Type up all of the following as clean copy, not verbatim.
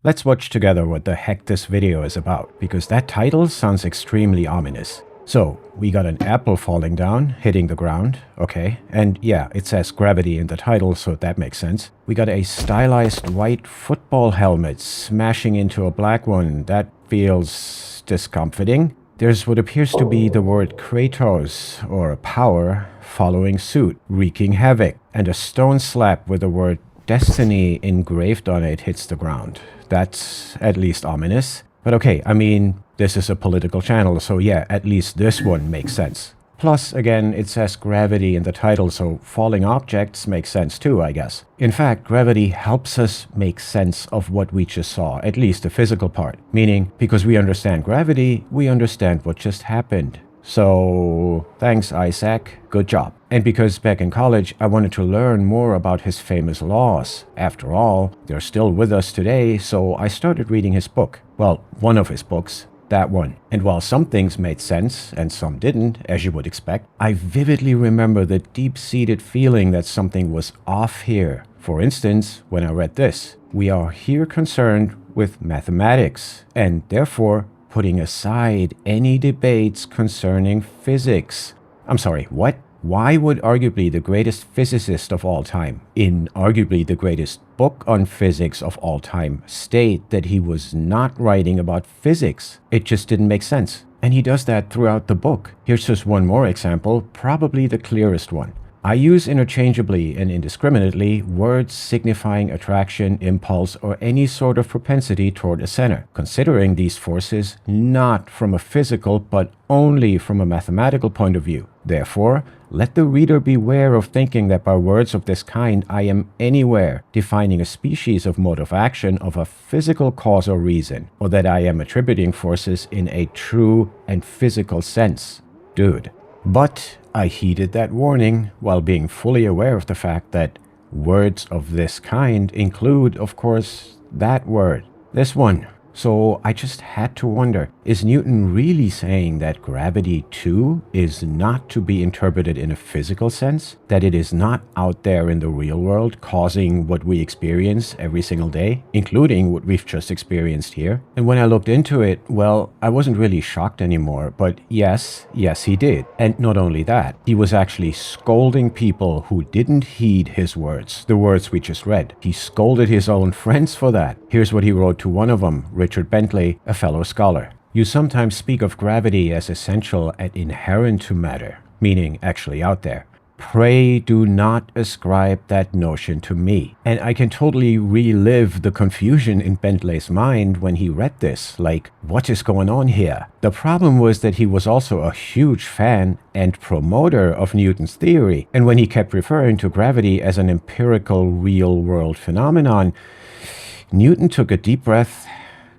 Let's watch together what the heck this video is about, because that title sounds extremely ominous. So, we got an apple falling down, hitting the ground, okay, and yeah, it says gravity in the title, so that makes sense. We got a stylized white football helmet smashing into a black one. That feels discomforting. There's what appears to be the word Kratos, or power, following suit, wreaking havoc, and a stone slab with the word destiny engraved on it hits the ground. That's at least ominous. But okay, I mean, this is a political channel, so yeah, at least this one makes sense. Plus, again, it says gravity in the title, so falling objects make sense too, I guess. In fact, gravity helps us make sense of what we just saw, at least the physical part. Meaning, because we understand gravity, we understand what just happened. So, thanks Isaac, good job. And because back in college I wanted to learn more about his famous laws. After all, they're still with us today, so I started reading his book. Well, one of his books. That one. And while some things made sense and some didn't, as you would expect, I vividly remember the deep-seated feeling that something was off here. For instance, when I read this, we are here concerned with mathematics, and therefore putting aside any debates concerning physics. I'm sorry, what? Why would arguably the greatest physicist of all time, in arguably the greatest book on physics of all time, state that he was not writing about physics? It just didn't make sense. And he does that throughout the book. Here's just one more example, probably the clearest one. I use interchangeably and indiscriminately words signifying attraction, impulse, or any sort of propensity toward a center, considering these forces not from a physical but only from a mathematical point of view. Therefore, let the reader beware of thinking that by words of this kind I am anywhere defining a species of mode of action of a physical cause or reason, or that I am attributing forces in a true and physical sense. Dude. But I heeded that warning while being fully aware of the fact that words of this kind include, of course, that word, this one. So I just had to wonder, is Newton really saying that gravity too is not to be interpreted in a physical sense? That it is not out there in the real world causing what we experience every single day, including what we've just experienced here? And when I looked into it, well, I wasn't really shocked anymore, but yes, he did. And not only that, he was actually scolding people who didn't heed his words, the words we just read. He scolded his own friends for that. Here's what he wrote to one of them, Richard Bentley, a fellow scholar. You sometimes speak of gravity as essential and inherent to matter, meaning actually out there. Pray do not ascribe that notion to me. And I can totally relive the confusion in Bentley's mind when he read this, like, what is going on here? The problem was that he was also a huge fan and promoter of Newton's theory, and when he kept referring to gravity as an empirical real-world phenomenon, Newton took a deep breath.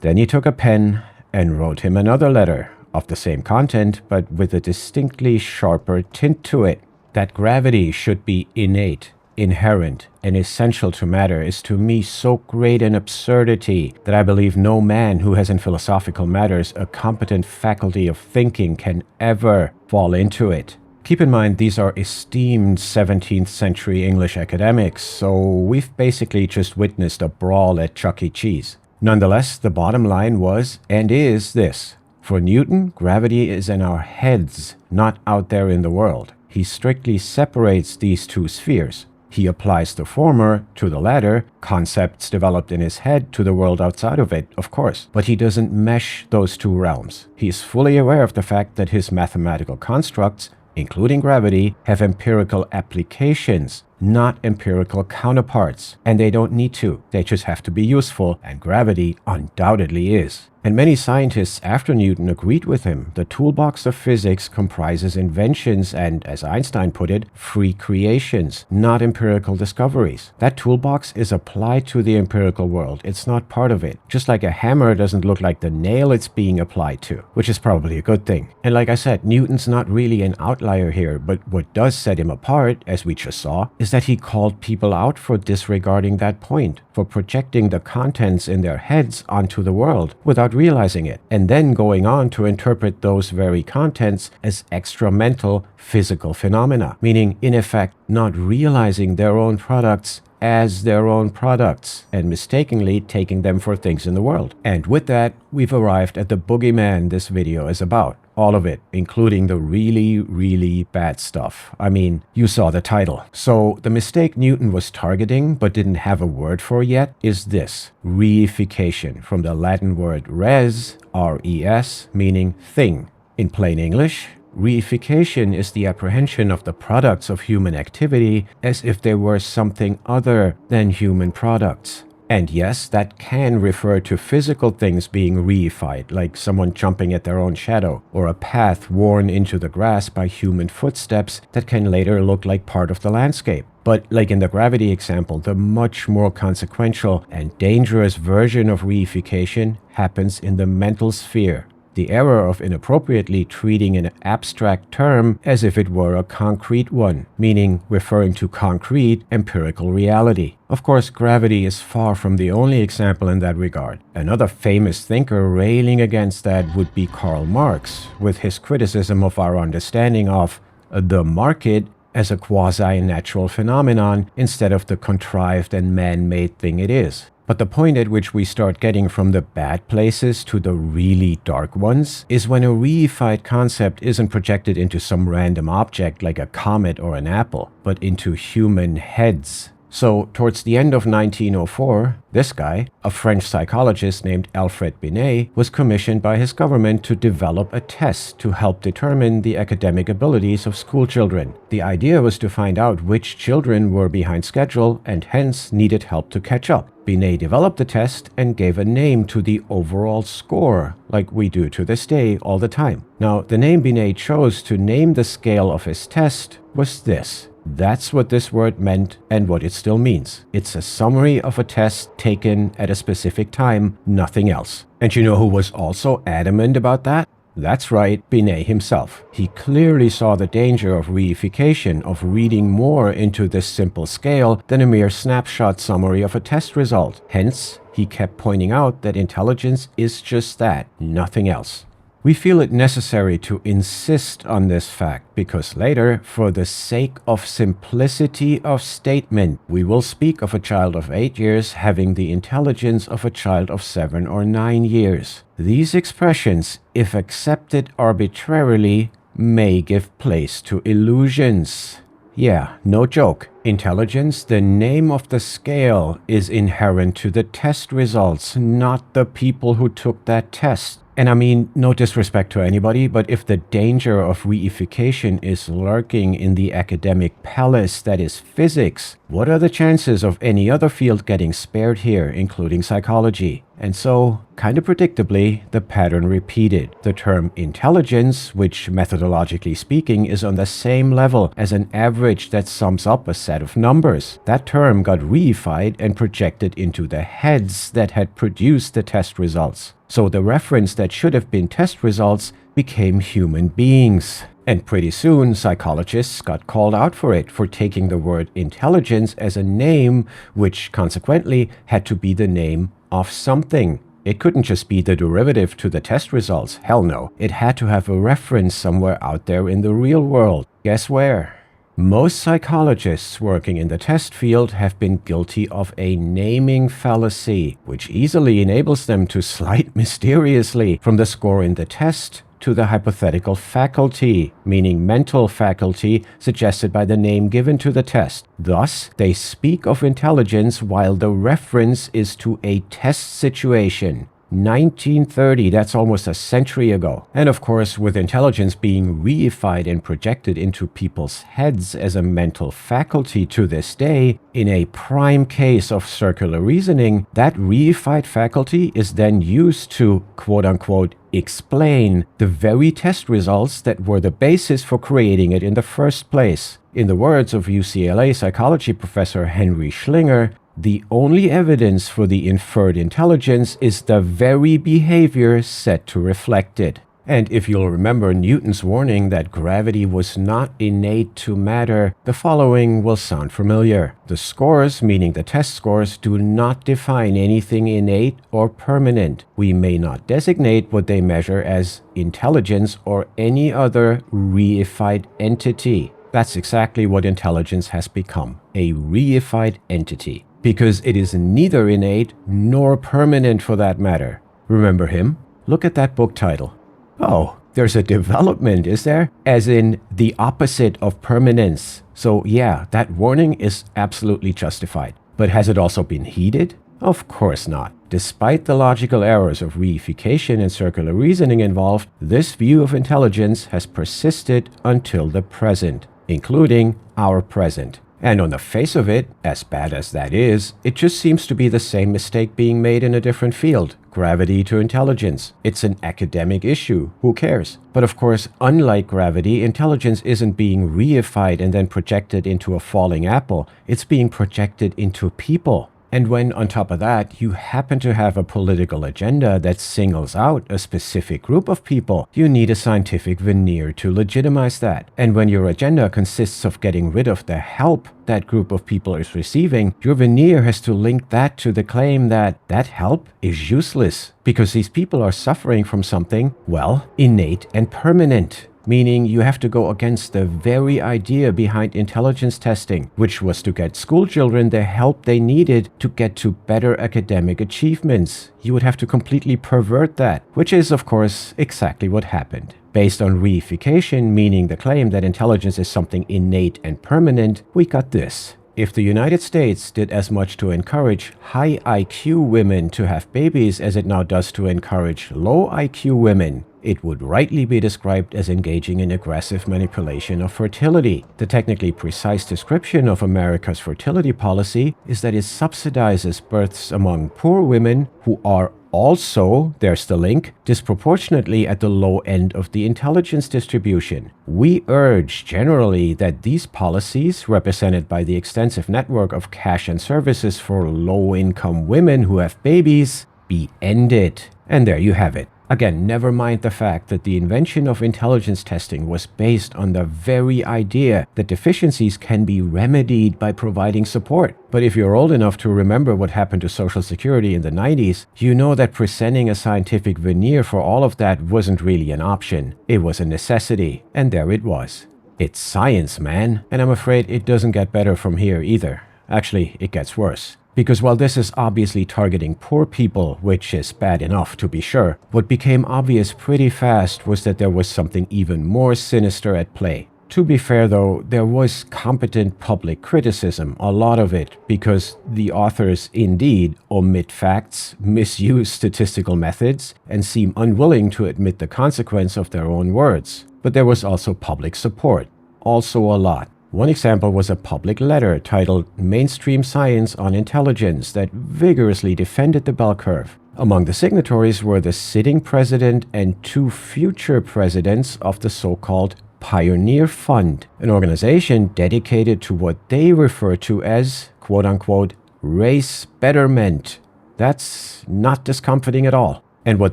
Then he took a pen and wrote him another letter of the same content, but with a distinctly sharper tint to it. That gravity should be innate, inherent, and essential to matter is to me so great an absurdity that I believe no man who has in philosophical matters a competent faculty of thinking can ever fall into it. Keep in mind, these are esteemed 17th century English academics, so we've basically just witnessed a brawl at Chuck E. Cheese. Nonetheless, the bottom line was, and is, this. For Newton, gravity is in our heads, not out there in the world. He strictly separates these two spheres. He applies the former to the latter, concepts developed in his head to the world outside of it, of course. But he doesn't mesh those two realms. He is fully aware of the fact that his mathematical constructs, including gravity, have empirical applications, not empirical counterparts. And they don't need to. They just have to be useful, and gravity undoubtedly is. And many scientists after Newton agreed with him. The toolbox of physics comprises inventions and, as Einstein put it, free creations, not empirical discoveries. That toolbox is applied to the empirical world. It's not part of it. Just like a hammer doesn't look like the nail it's being applied to, which is probably a good thing. And like I said, Newton's not really an outlier here, but what does set him apart, as we just saw, is that he called people out for disregarding that point, for projecting the contents in their heads onto the world without realizing it, and then going on to interpret those very contents as extra-mental physical phenomena, meaning, in effect, not realizing their own products as their own products and mistakenly taking them for things in the world. And with that, we've arrived at the boogeyman this video is about. All of it, including the really, really bad stuff. I mean, you saw the title. So the mistake Newton was targeting but didn't have a word for yet is this: reification, from the Latin word res, R-E-S, meaning thing. In plain English, reification is the apprehension of the products of human activity as if they were something other than human products. And yes, that can refer to physical things being reified, like someone jumping at their own shadow, or a path worn into the grass by human footsteps that can later look like part of the landscape. But like in the gravity example, the much more consequential and dangerous version of reification happens in the mental sphere. The error of inappropriately treating an abstract term as if it were a concrete one, meaning referring to concrete empirical reality. Of course, gravity is far from the only example in that regard. Another famous thinker railing against that would be Karl Marx, with his criticism of our understanding of the market as a quasi-natural phenomenon instead of the contrived and man-made thing it is. But the point at which we start getting from the bad places to the really dark ones is when a reified concept isn't projected into some random object like a comet or an apple, but into human heads. So, towards the end of 1904, this guy, a French psychologist named Alfred Binet, was commissioned by his government to develop a test to help determine the academic abilities of school children. The idea was to find out which children were behind schedule and hence needed help to catch up. Binet developed the test and gave a name to the overall score, like we do to this day all the time. Now, the name Binet chose to name the scale of his test was this. That's what this word meant and what it still means. It's a summary of a test taken at a specific time, nothing else. And you know who was also adamant about that? That's right, Binet himself. He clearly saw the danger of reification, of reading more into this simple scale than a mere snapshot summary of a test result. Hence, he kept pointing out that intelligence is just that, nothing else. We feel it necessary to insist on this fact because later, for the sake of simplicity of statement, we will speak of a child of 8 years having the intelligence of a child of 7 or 9 years. These expressions, if accepted arbitrarily, may give place to illusions. Yeah, no joke. Intelligence, the name of the scale, is inherent to the test results, not the people who took that test. And I mean, no disrespect to anybody, but if the danger of reification is lurking in the academic palace that is physics, what are the chances of any other field getting spared here, including psychology? And so, kind of predictably, the pattern repeated. The term intelligence, which methodologically speaking is on the same level as an average that sums up a set of numbers, that term got reified and projected into the heads that had produced the test results. So the reference that should have been test results became human beings. And pretty soon, psychologists got called out for it, for taking the word intelligence as a name, which consequently had to be the name of something. It couldn't just be the derivative to the test results. Hell no. It had to have a reference somewhere out there in the real world. Guess where? Most psychologists working in the test field have been guilty of a naming fallacy, which easily enables them to slide mysteriously from the score in the test to the hypothetical faculty, meaning mental faculty suggested by the name given to the test. Thus, they speak of intelligence while the reference is to a test situation. 1930, that's almost a century ago. And of course, with intelligence being reified and projected into people's heads as a mental faculty to this day, in a prime case of circular reasoning, that reified faculty is then used to, quote-unquote, explain the very test results that were the basis for creating it in the first place. In the words of UCLA psychology professor Henry Schlinger, the only evidence for the inferred intelligence is the very behavior set to reflect it. And if you'll remember Newton's warning that gravity was not innate to matter, the following will sound familiar. The scores, meaning the test scores, do not define anything innate or permanent. We may not designate what they measure as intelligence or any other reified entity. That's exactly what intelligence has become. a reified entity, because it is neither innate nor permanent for that matter. Remember him? Look at that book title. Oh, there's a development, is there? As in the opposite of permanence. So yeah, that warning is absolutely justified. But has it also been heeded? Of course not. Despite the logical errors of reification and circular reasoning involved, this view of intelligence has persisted until the present, including our present. And on the face of it, as bad as that is, it just seems to be the same mistake being made in a different field. Gravity to intelligence. It's an academic issue. Who cares? But of course, unlike gravity, intelligence isn't being reified and then projected into a falling apple. It's being projected into people. And when, on top of that, you happen to have a political agenda that singles out a specific group of people, you need a scientific veneer to legitimize that. And when your agenda consists of getting rid of the help that group of people is receiving, your veneer has to link that to the claim that that help is useless, because these people are suffering from something, well, innate and permanent. Meaning you have to go against the very idea behind intelligence testing, which was to get school children the help they needed to get to better academic achievements. You would have to completely pervert that, which is, of course, exactly what happened. Based on reification, meaning the claim that intelligence is something innate and permanent, we got this. If the United States did as much to encourage high IQ women to have babies as it now does to encourage low IQ women, it would rightly be described as engaging in aggressive manipulation of fertility. The technically precise description of America's fertility policy is that it subsidizes births among poor women who are also, there's the link, disproportionately at the low end of the intelligence distribution. We urge generally that these policies, represented by the extensive network of cash and services for low-income women who have babies, be ended. And there you have it. Again, never mind the fact that the invention of intelligence testing was based on the very idea that deficiencies can be remedied by providing support. But if you're old enough to remember what happened to Social Security in the 90s, you know that presenting a scientific veneer for all of that wasn't really an option. It was a necessity, and there it was. It's science, man, and I'm afraid it doesn't get better from here either. Actually, it gets worse. Because while this is obviously targeting poor people, which is bad enough to be sure, what became obvious pretty fast was that there was something even more sinister at play. To be fair though, there was competent public criticism, a lot of it, because the authors indeed omit facts, misuse statistical methods, and seem unwilling to admit the consequence of their own words. But there was also public support, also a lot. One example was a public letter titled Mainstream Science on Intelligence that vigorously defended the bell curve. Among the signatories were the sitting president and 2 future presidents of the so-called Pioneer Fund, an organization dedicated to what they refer to as, quote-unquote, race betterment. That's not discomforting at all. And what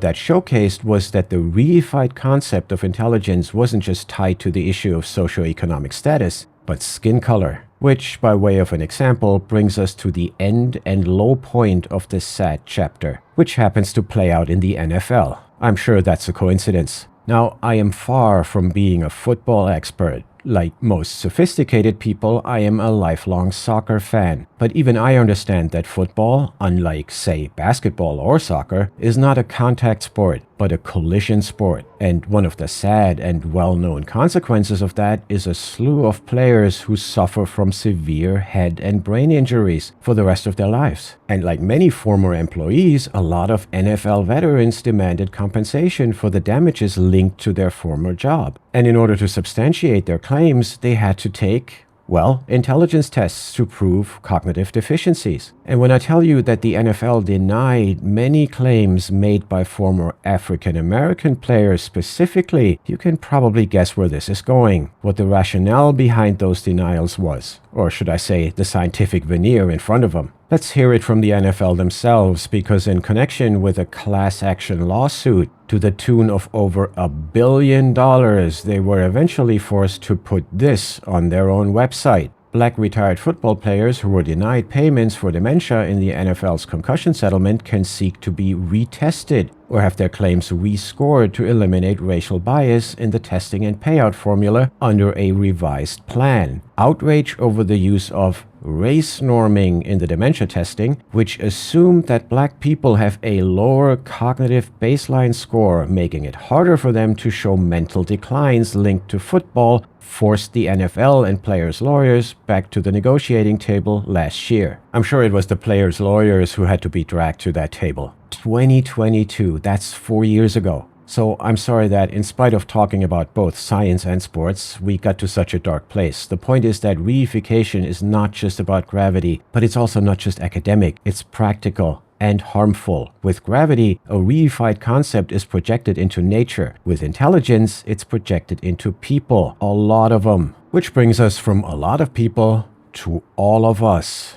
that showcased was that the reified concept of intelligence wasn't just tied to the issue of socioeconomic status, but skin color, which, by way of an example, brings us to the end and low point of this sad chapter, which happens to play out in the NFL. I'm sure that's a coincidence. Now, I am far from being a football expert. Like most sophisticated people, I am a lifelong soccer fan. But even I understand that football, unlike, say, basketball or soccer, is not a contact sport, but a collision sport. And one of the sad and well-known consequences of that is a slew of players who suffer from severe head and brain injuries for the rest of their lives. And like many former employees, a lot of NFL veterans demanded compensation for the damages linked to their former job. And in order to substantiate their claims, they had to take, well, intelligence tests to prove cognitive deficiencies. And when I tell you that the NFL denied many claims made by former African-American players specifically, you can probably guess where this is going, what the rationale behind those denials was, or should I say, the scientific veneer in front of them. Let's hear it from the NFL themselves, because in connection with a class action lawsuit to the tune of over $1 billion, they were eventually forced to put this on their own website. Black retired football players who were denied payments for dementia in the NFL's concussion settlement can seek to be retested or have their claims rescored to eliminate racial bias in the testing and payout formula under a revised plan. Outrage over the use of race norming in the dementia testing, which assumed that black people have a lower cognitive baseline score, making it harder for them to show mental declines linked to football, forced the NFL and players' lawyers back to the negotiating table last year. I'm sure it was the players' lawyers who had to be dragged to that table. 2022, that's 4 years ago. So I'm sorry that in spite of talking about both science and sports, we got to such a dark place. The point is that reification is not just about gravity, but it's also not just academic, it's practical and harmful. With gravity, a reified concept is projected into nature. With intelligence, it's projected into people, a lot of them. Which brings us from a lot of people to all of us.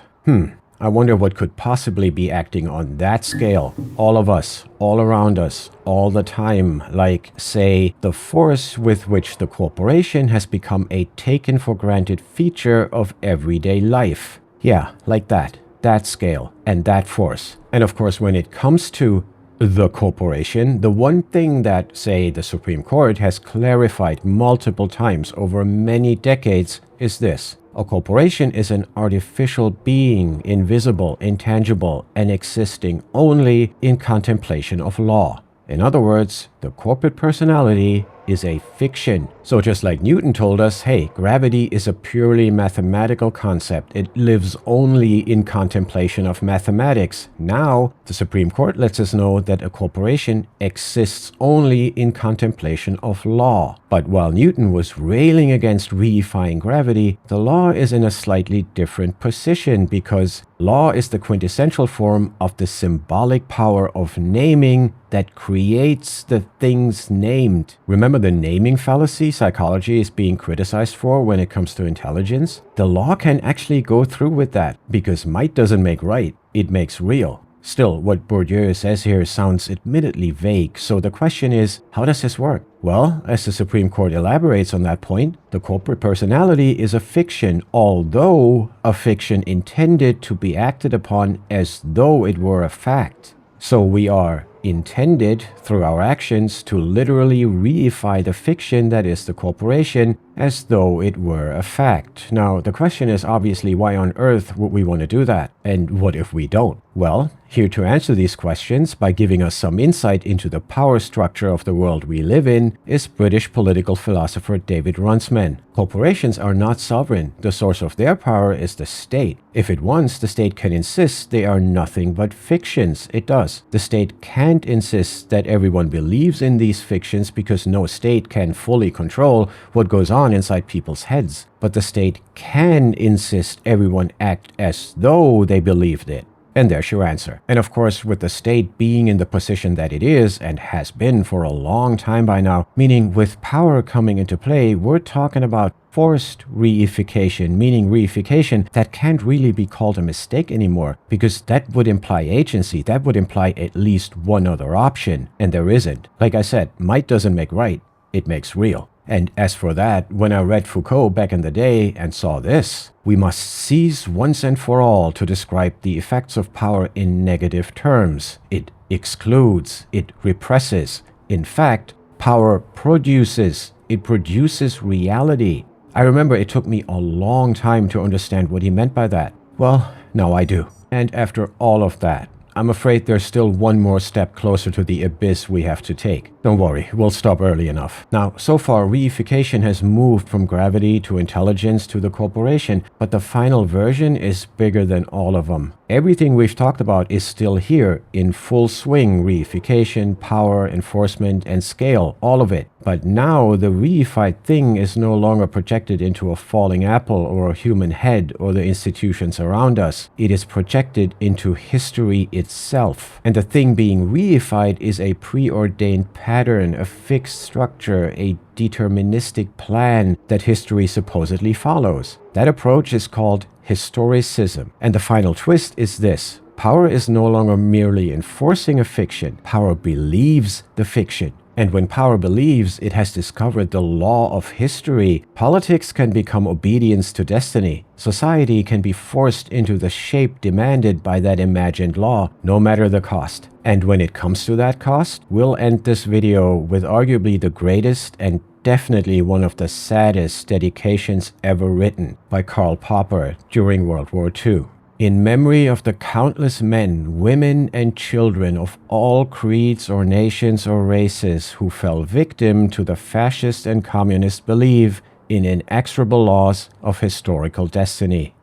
I wonder what could possibly be acting on that scale. All of us, all around us, all the time. Like, say, the force with which the corporation has become a taken-for-granted feature of everyday life. Yeah, like that. That scale and that force. And of course, when it comes to the corporation, the one thing that, say, the Supreme Court has clarified multiple times over many decades is this. A corporation is an artificial being, invisible, intangible, and existing only in contemplation of law. In other words, the corporate personality is a fiction. So just like Newton told us, hey, gravity is a purely mathematical concept. It lives only in contemplation of mathematics. Now, the Supreme Court lets us know that a corporation exists only in contemplation of law. But while Newton was railing against reifying gravity, the law is in a slightly different position because law is the quintessential form of the symbolic power of naming that creates the things named. Remember the naming fallacy psychology is being criticized for when it comes to intelligence? The law can actually go through with that because might doesn't make right, it makes real. Still, what Bourdieu says here sounds admittedly vague, so the question is, how does this work? Well, as the Supreme Court elaborates on that point, the corporate personality is a fiction, although a fiction intended to be acted upon as though it were a fact. So we are intended through our actions to literally reify the fiction that is the corporation as though it were a fact. Now, the question is obviously why on earth would we want to do that? And what if we don't? Well, here to answer these questions by giving us some insight into the power structure of the world we live in is British political philosopher David Runciman. Corporations are not sovereign. The source of their power is the state. If it wants, the state can insist they are nothing but fictions. It does. The state can't insist that everyone believes in these fictions because no state can fully control what goes on inside people's heads. But the state can insist everyone act as though they believed it. And there's your answer. And of course, with the state being in the position that it is and has been for a long time by now, meaning with power coming into play, we're talking about forced reification, meaning reification that can't really be called a mistake anymore, because that would imply agency, that would imply at least one other option, and there isn't. Like I said, might doesn't make right, it makes real. And as for that, when I read Foucault back in the day and saw this, we must cease once and for all to describe the effects of power in negative terms. It excludes, it represses. In fact, power produces, it produces reality. I remember it took me a long time to understand what he meant by that. Well, now I do. And after all of that, I'm afraid there's still one more step closer to the abyss we have to take. Don't worry, we'll stop early enough. Now, so far, reification has moved from gravity to intelligence to the corporation, but the final version is bigger than all of them. Everything we've talked about is still here in full swing: reification, power, enforcement, and scale, all of it. But now the reified thing is no longer projected into a falling apple or a human head or the institutions around us. It is projected into history itself. And the thing being reified is a preordained pattern, a fixed structure, a deterministic plan that history supposedly follows. That approach is called Historicism. And the final twist is this: power is no longer merely enforcing a fiction. Power believes the fiction. And when power believes it has discovered the law of history, politics can become obedience to destiny. Society can be forced into the shape demanded by that imagined law, no matter the cost. And when it comes to that cost, we'll end this video with arguably the greatest and definitely one of the saddest dedications ever written by Karl Popper during World War II. In memory of the countless men, women, and children of all creeds or nations or races who fell victim to the fascist and communist belief in inexorable laws of historical destiny.